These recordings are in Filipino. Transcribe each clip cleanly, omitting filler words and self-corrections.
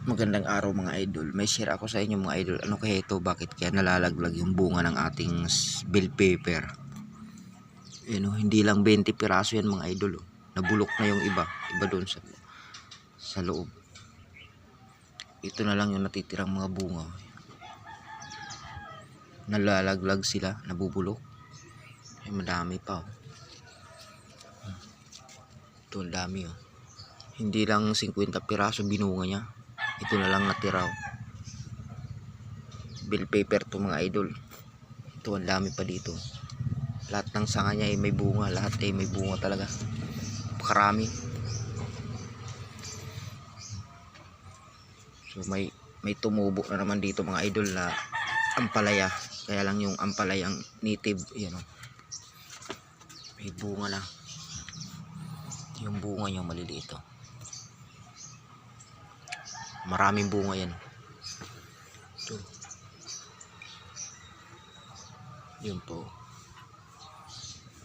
Magandang araw mga idol. May share ako sa inyo mga idol. Ano kaya ito? Bakit kaya nalalaglag yung bunga ng ating bell pepper? Hindi lang 20 piraso yan mga idol. Nabulok na yung iba. Iba doon sa loob. Ito na lang yung natitirang mga bunga. Nalalaglag sila. Nabubulok. Madami pa. Ito ang dami. Hindi lang 50 piraso binunga niya. Ito na lang natira. Bell pepper to mga idol. Ito ang dami pa dito. Lahat ng sanga niya ay may bunga. Lahat ay may bunga talaga. Karami. So may tumubo na naman dito mga idol na ampalaya. Kaya lang yung ampalayang native, may bunga na. Yung bunga niya maliliit. Maraming bunga yan. Ito. Yun po.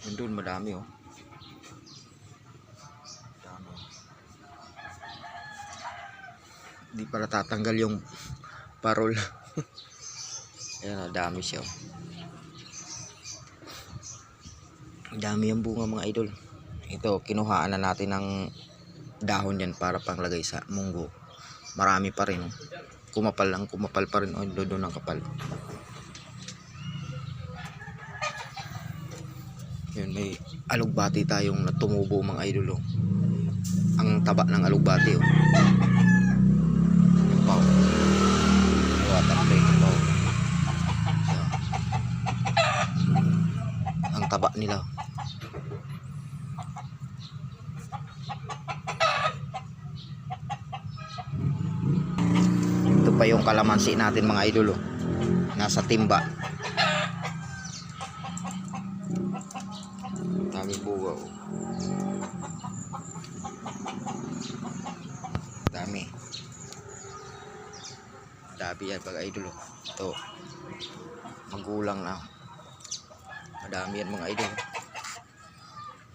Nandun madami Dami. Hindi para tatanggal yung parol. Ayan, dami siya. Dami yung bunga mga idol. Ito, kinuhaan na natin ng dahon yan para panglagay sa munggo. Marami pa rin. Kumapal pa rin. Doon ang kapal. Yun, may alugbati tayong natumubo mga idol. Ang taba ng alugbati. Wow. Water plate. Wow. Ang taba nila. Ito pa yung kalamansi natin mga idol. Nasa timba. Dami buwa. Dami yan mga idol. Ito magulang na. Madami yan mga idol.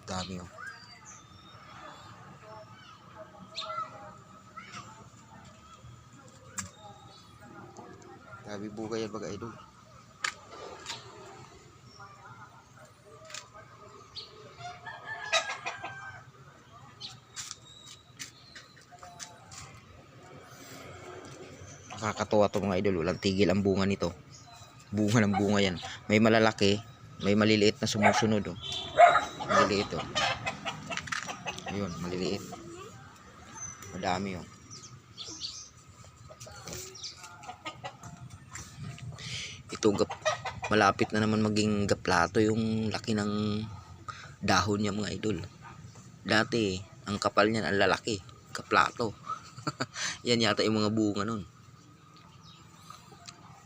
Dami Dami buga yan mga idol. Nakakatuwa to mga idol. Walang tigil ang bunga nito. Bunga ng bunga yan. May malalaki, may maliliit na sumusunod. Maliliit. Ayun, maliliit. Madami Ito malapit na naman maging gaplato yung laki ng dahon niya mga idol. Dati ang kapal niyan ang lalaki, gaplato. Yan yata yung mga bunga nun.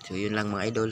So yun lang mga idol.